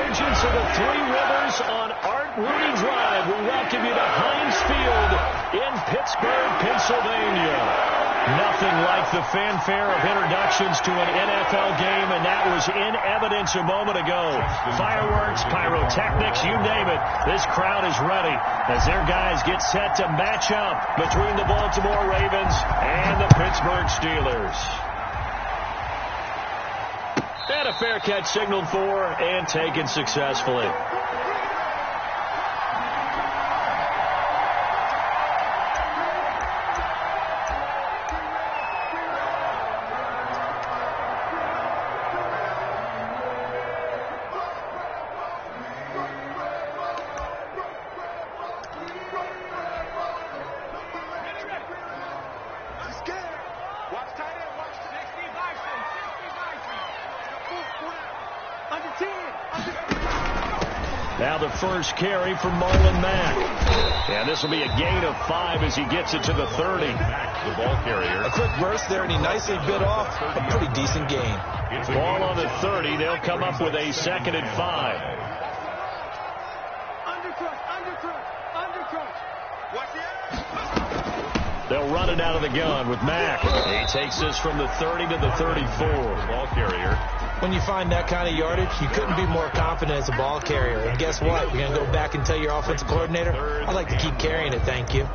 convergence of the Three Rivers on Art Rooney Drive. We welcome you to Heinz Field in Pittsburgh, Pennsylvania. Nothing like the fanfare of introductions to an NFL game, and that was in evidence a moment ago. Fireworks, pyrotechnics, you name it. This crowd is ready as their guys get set to match up between the Baltimore Ravens and the Pittsburgh Steelers. And a fair catch signaled for and taken successfully. Now the first carry from Marlon Mack. And this will be a gain of 5 as he gets it to the 30. Mack, the ball carrier. A quick burst there, and he nicely bit off a pretty decent gain. Ball on the 30. They'll come up with a 2nd and 5. They'll run it out of the gun with Mack. He takes this from the 30 to the 34. Ball carrier. When you find that kind of yardage, you couldn't be more confident as a ball carrier. And guess what? You're going to go back and tell your offensive coordinator, I'd like to keep carrying it, thank you.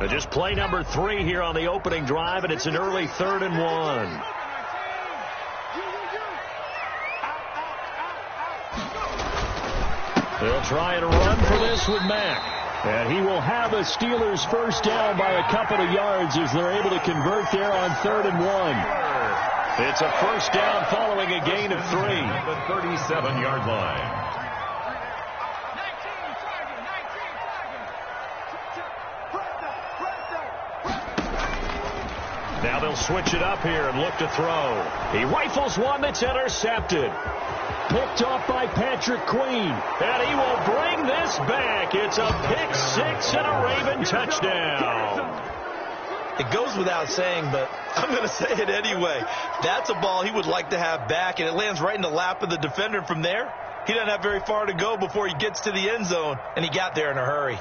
Just play number 3 here on the opening drive, and it's an early 3rd and 1. They'll try and run for this with Mack. And he will have a Steelers first down by a couple of yards as they're able to convert there on 3rd and 1. It's a first down following a gain of 3. The 37-yard line. Now they'll switch it up here and look to throw. He rifles one that's intercepted. Picked off by Patrick Queen. And he will bring this back. It's a pick 6 and a Raven touchdown. It goes without saying, but I'm going to say it anyway. That's a ball he would like to have back, and it lands right in the lap of the defender from there. He doesn't have very far to go before he gets to the end zone, and he got there in a hurry.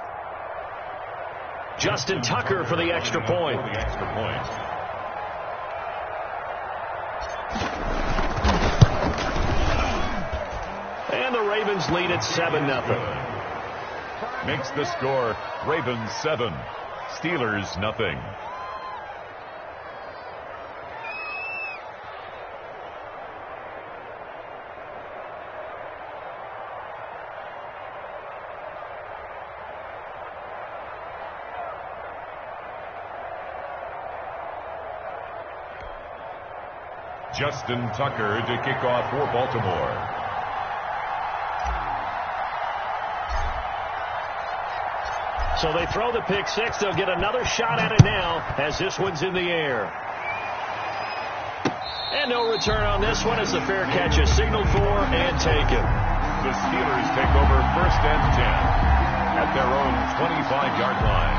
Justin Tucker for the extra point. And the Ravens lead at 7-0. Makes the score Ravens 7, Steelers nothing. Justin Tucker to kick off for Baltimore. So they throw the pick 6. They'll get another shot at it now as this one's in the air. And no return on this one as the fair catch is signaled for and taken. The Steelers take over 1st and 10 at their own 25-yard line.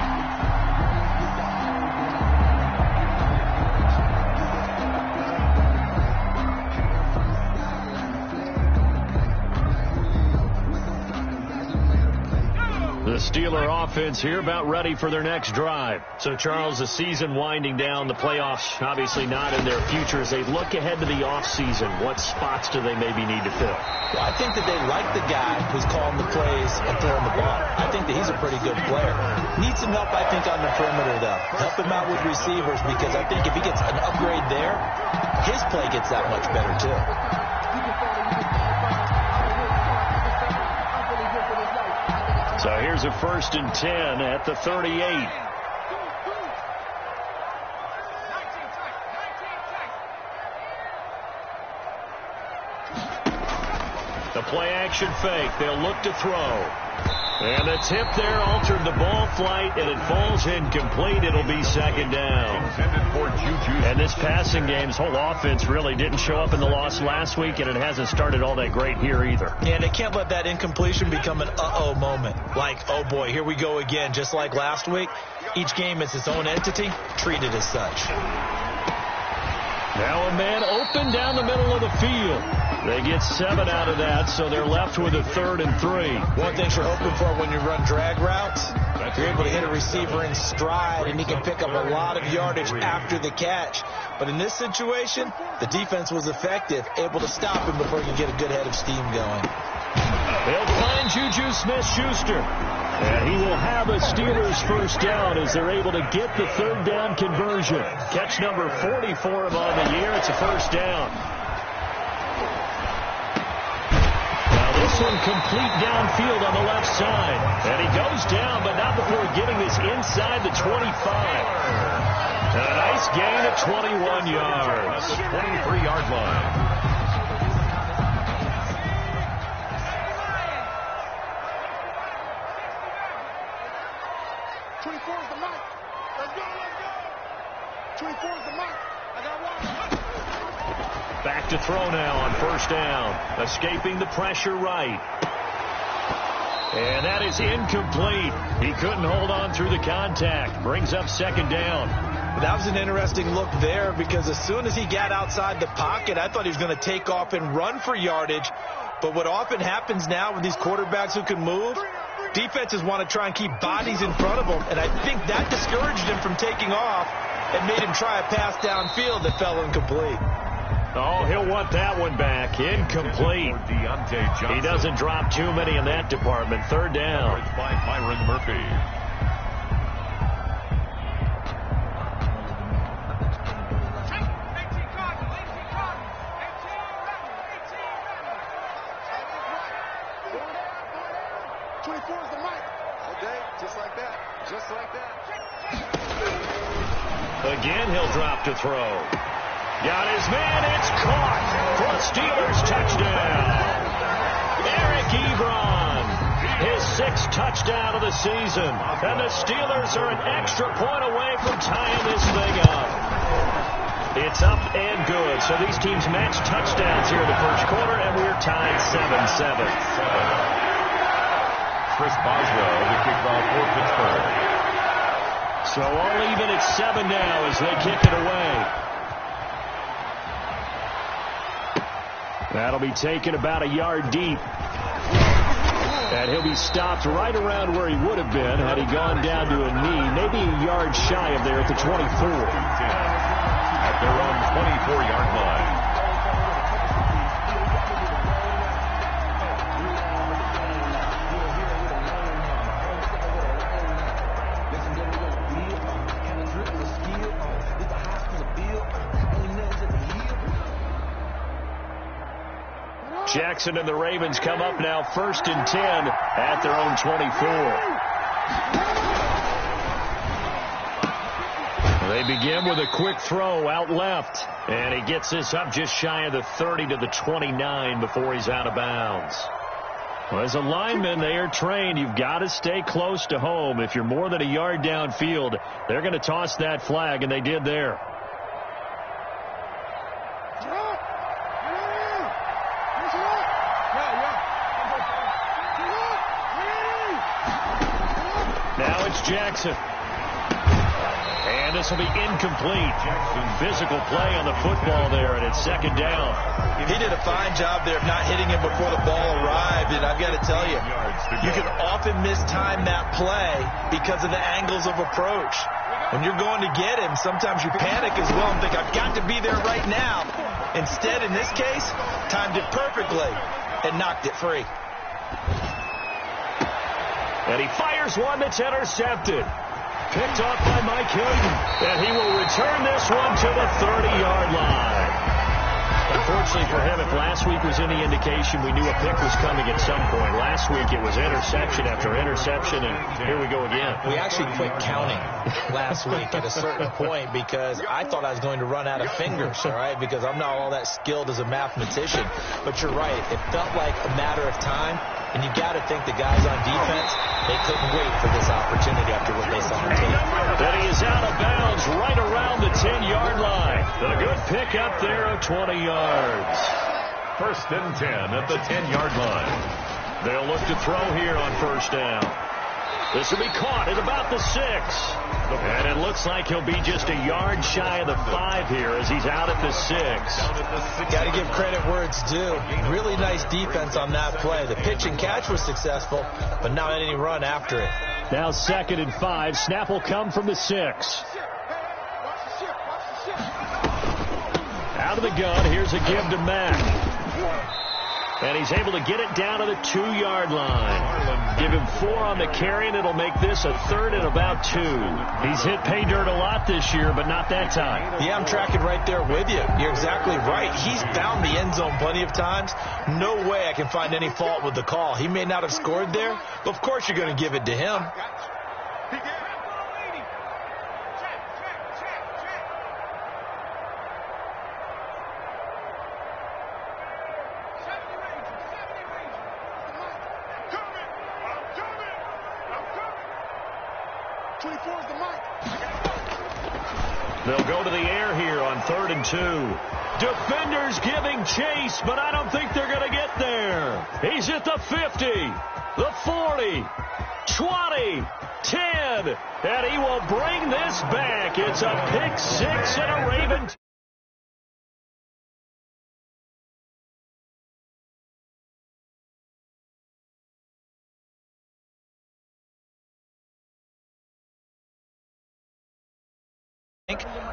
The Steeler offense here about ready for their next drive. So, Charles, the season winding down, the playoffs obviously not in their future. As they look ahead to the offseason, what spots do they maybe need to fill? Well, I think that they like the guy who's calling the plays and throwing the ball. I think that he's a pretty good player. Needs some help, I think, on the perimeter, though. Help him out with receivers, because I think if he gets an upgrade there, his play gets that much better, too. So here's a 1st and 10 at the 38. The play action fake. They'll look to throw. And the tip there altered the ball flight, and it falls incomplete. It'll be 2nd down. And this passing game's whole offense really didn't show up in the loss last week, and it hasn't started all that great here either. Yeah, and they can't let that incompletion become an uh-oh moment. Like, oh boy, here we go again, just like last week. Each game is its own entity, treated as such. Now a man open down the middle of the field. They get 7 out of that, so they're left with a 3rd and 3. One thing you're hoping for when you run drag routes, you're able to hit a receiver in stride, and he can pick up a lot of yardage after the catch. But in this situation, the defense was effective, able to stop him before he could get a good head of steam going. They'll find Juju Smith-Schuster. And he will have a Steelers first down as they're able to get the 3rd down conversion. Catch number 40 for him on the year. It's a first down. Now this one complete downfield on the left side. And he goes down, but not before getting this inside the 25. And a nice gain of 21 yards. 23-yard line. Back to throw now on first down. Escaping the pressure right. And that is incomplete. He couldn't hold on through the contact. Brings up 2nd down. That was an interesting look there because as soon as he got outside the pocket, I thought he was going to take off and run for yardage. But what often happens now with these quarterbacks who can move, defenses want to try and keep bodies in front of them. And I think that discouraged him from taking off and made him try a pass downfield that fell incomplete. Oh, he'll want that one back. Incomplete. He doesn't drop too many in that department. 3rd down. By Byron Murphy. Again, he'll drop to throw. Got his man. It's caught for a Steelers touchdown. Eric Ebron, his 6th touchdown of the season. And the Steelers are an extra point away from tying this thing up. It's up and good. So these teams match touchdowns here in the first quarter, and we're tied 7-7. Chris Boswell, the kickoff for Pittsburgh. So all even at 7 now as they kick it away. That'll be taken about a yard deep. And he'll be stopped right around where he would have been had he gone down to a knee, maybe a yard shy of there at the 24. At their own 24-yard line. Jackson and the Ravens come up now 1st and 10 at their own 24. They begin with a quick throw out left. And he gets this up just shy of the 30 to the 29 before he's out of bounds. Well, as a lineman, they are trained. You've got to stay close to home. If you're more than a yard downfield, they're going to toss that flag, and they did there. Now it's Jackson. And this will be incomplete. Physical play on the football there, and it's 2nd down. He did a fine job there of not hitting him before the ball arrived, and I've got to tell you, you can often mistime that play because of the angles of approach. When you're going to get him, sometimes you panic as well and think, I've got to be there right now. Instead, in this case, timed it perfectly and knocked it free. And he fires one that's intercepted. Picked off by Mike Hilton. And he will return this one to the 30-yard line. Unfortunately for him, if last week was any indication, we knew a pick was coming at some point. Last week it was interception after interception, and here we go again. We actually quit counting last week at a certain point because I thought I was going to run out of fingers, all right, because I'm not all that skilled as a mathematician. But you're right. It felt like a matter of time, and you got to think the guys on defense, they couldn't wait for this opportunity after what they saw on tape. Then he is out of bounds right around the 10-yard line. A good pick up there of 20 yards. 1st and 10 at the 10-yard line. They'll look to throw here on 1st down. This will be caught at about the 6. And it looks like he'll be just a yard shy of the 5 here as he's out at the 6. Got to give credit where it's due. Really nice defense on that play. The pitch and catch was successful, but not any run after it. Now 2nd and 5. Snap will come from the 6. Out of the gun. Here's a give to Mack. And he's able to get it down to the 2-yard line. Give him 4 on the carry, and it'll make this a 3rd and about 2. He's hit pay dirt a lot this year, but not that time. Yeah, I'm tracking right there with you. You're exactly right. He's found the end zone plenty of times. No way I can find any fault with the call. He may not have scored there, but of course you're going to give it to him. They'll go to the air here on 3rd and 2. Defenders giving chase, but I don't think they're going to get there. He's at the 50, the 40, 20, 10, and he will bring this back. It's a pick 6 and a Raven.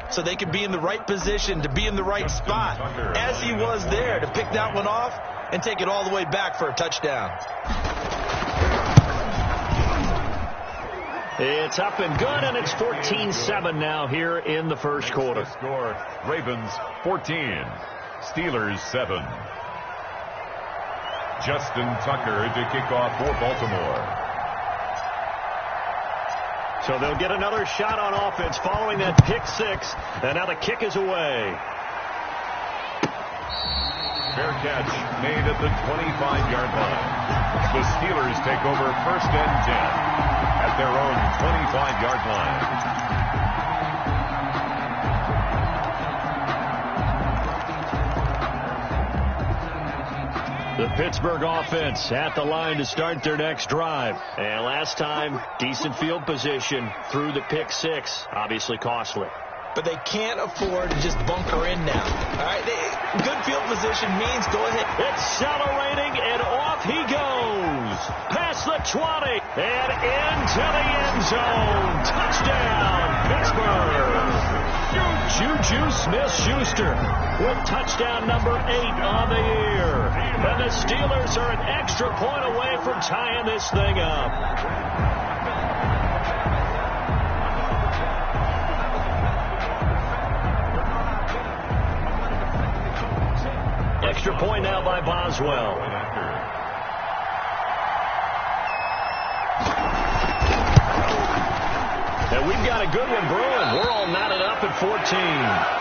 So they can be in the right position to be in the right spot, as he was there, to pick that one off and take it all the way back for a touchdown. It's up and good, and it's 14-7 now here in the first quarter. Score, Ravens 14, Steelers 7. Justin Tucker to kick off for Baltimore. So they'll get another shot on offense following that pick 6, and now the kick is away. Fair catch made at the 25-yard line. The Steelers take over 1st and 10 at their own 25-yard line. The Pittsburgh offense at the line to start their next drive. And last time, decent field position through the pick 6. Obviously costly. But they can't afford to just bunker in now. All right, good field position means go ahead. Accelerating, and off he goes. Past the 20, and into the end zone. Touchdown, Pittsburgh. Juju Smith-Schuster with touchdown number 8 on the year. And the Steelers are an extra point away from tying this thing up. Extra point now by Boswell. And we've got a good one brewing. We're all knotted up at 14.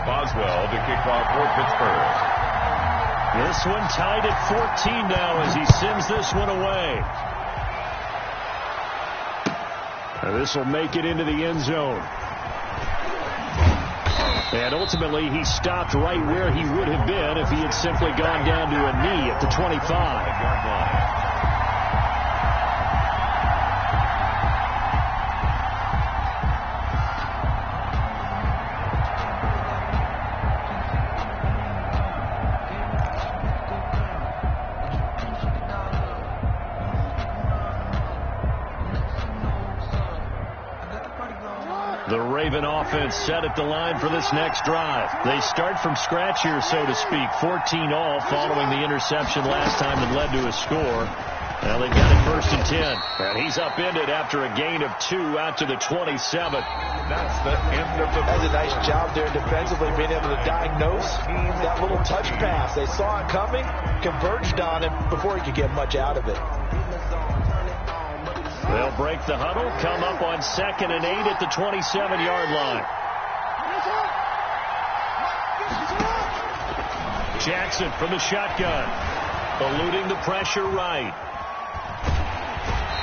Boswell to kick off for Pittsburgh. This one tied at 14 now as he sends this one away. Now this will make it into the end zone. And ultimately he stopped right where he would have been if he had simply gone down to a knee at the 25-yard line. Offense set at the line for this next drive. They start from scratch here, so to speak. 14 all following the interception last time that led to a score. Now they've got it 1st and 10. And he's upended after a gain of 2 out to the 27. That's the end of the... That's a nice job there defensively, being able to diagnose that little touch pass. They saw it coming, converged on him before he could get much out of it. They'll break the huddle, come up on 2nd and 8 at the 27-yard line. Jackson from the shotgun, eluding the pressure right.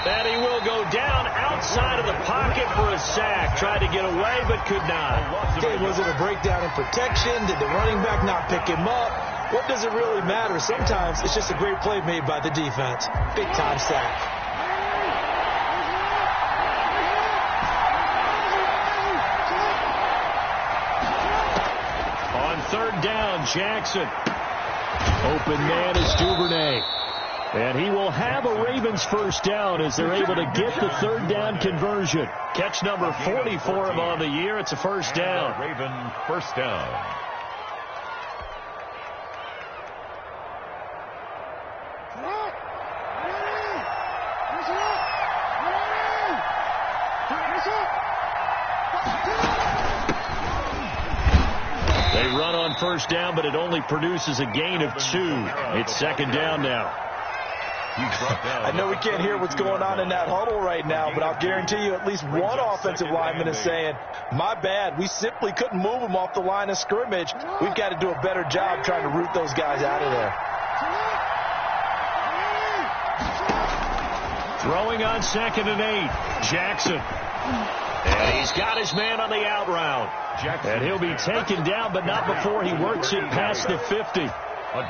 And he will go down outside of the pocket for a sack. Tried to get away, but could not. Okay, was it a breakdown in protection? Did the running back not pick him up? What does it really matter? Sometimes it's just a great play made by the defense. Big-time sack. On third down, Jackson. Open man is Duvernay. And he will have a Ravens first down as they're able to get the third down conversion. Catch number 40 for him on the year. It's a first down. Raven first down. They run on first down, but it only produces a gain of 2. It's second down now. I know we can't hear what's going on in that huddle right now, but I'll guarantee you at least one offensive lineman is saying, my bad, we simply couldn't move them off the line of scrimmage. We've got to do a better job trying to root those guys out of there. Throwing on 2nd and 8, Jackson. And he's got his man on the out route. And he'll be taken down, but not before he works it past the 50.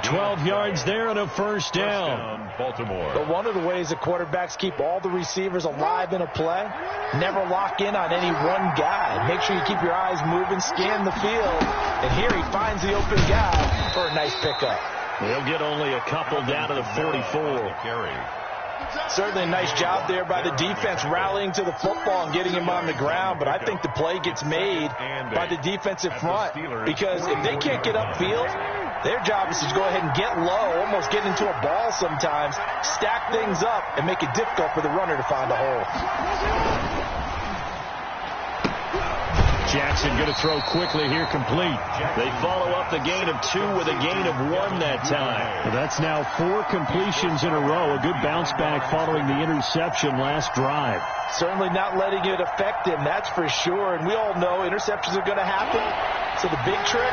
12 yards there and a first down. Baltimore. But one of the ways the quarterbacks keep all the receivers alive in a play, never lock in on any one guy. Make sure you keep your eyes moving, scan the field. And here he finds the open guy for a nice pickup. He'll get only a couple down to the 44. Carry. Certainly a nice job there by the defense rallying to the football and getting him on the ground, but I think the play gets made by the defensive front because if they can't get upfield, their job is to go ahead and get low, almost get into a ball sometimes, stack things up, and make it difficult for the runner to find a hole. Jackson going to throw quickly here, complete. They follow up the gain of 2 with a gain of 1 that time. Well, that's now 4 completions in a row. A good bounce back following the interception last drive. Certainly not letting it affect him, that's for sure. And we all know interceptions are going to happen. So the big trick,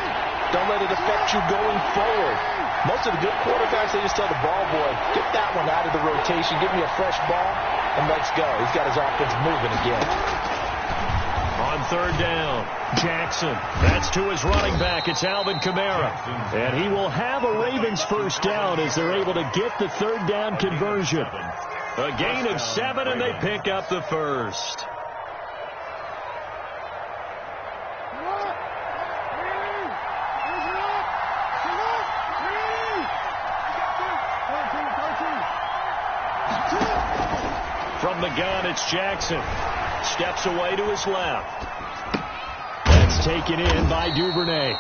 don't let it affect you going forward. Most of the good quarterbacks, they just tell the ball boy, get that one out of the rotation, give me a fresh ball, and let's go. He's got his offense moving again. On third down, Jackson. That's to his running back. It's Alvin Kamara. And he will have a Ravens first down as they're able to get the third down conversion. A gain of 7, and they pick up the first. From the gun, it's Jackson. Steps away to his left. That's taken in by Duvernay.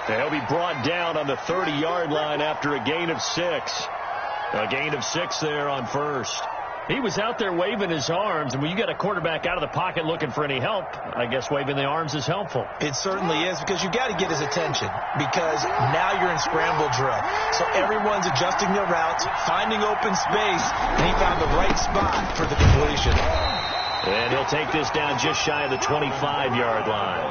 And he'll be brought down on the 30-yard line after a gain of 6. A gain of 6 there on first. He was out there waving his arms, and when you got a quarterback out of the pocket looking for any help, I guess waving the arms is helpful. It certainly is, because you got to get his attention, because now you're in scramble drill. So everyone's adjusting their routes, finding open space, and he found the right spot for the completion. And he'll take this down just shy of the 25-yard line.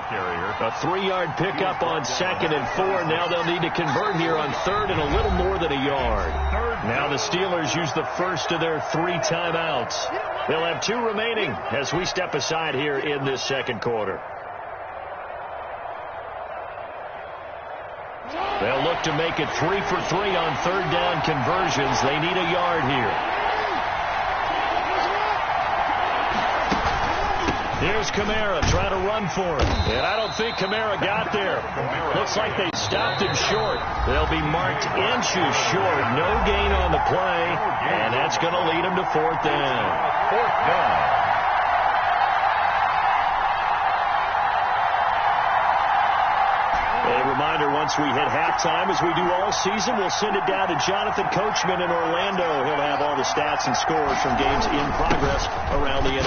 A 3-yard pickup on 2nd and 4. Now they'll need to convert here on 3rd and a little more than a yard. Now the Steelers use the first of their 3 timeouts. They'll have 2 remaining as we step aside here in this second quarter. They'll look to make it 3 for 3 on third down conversions. They need a yard here. Here's Kamara trying to run for it. And I don't think Kamara got there. Looks like they stopped him short. They'll be marked inches short. No gain on the play. And that's going to lead them to 4th down. 4th down. A reminder, once we hit halftime, as we do all season, we'll send it down to Jonathan Coachman in Orlando. He'll have all the stats and scores from games in progress around the NFL.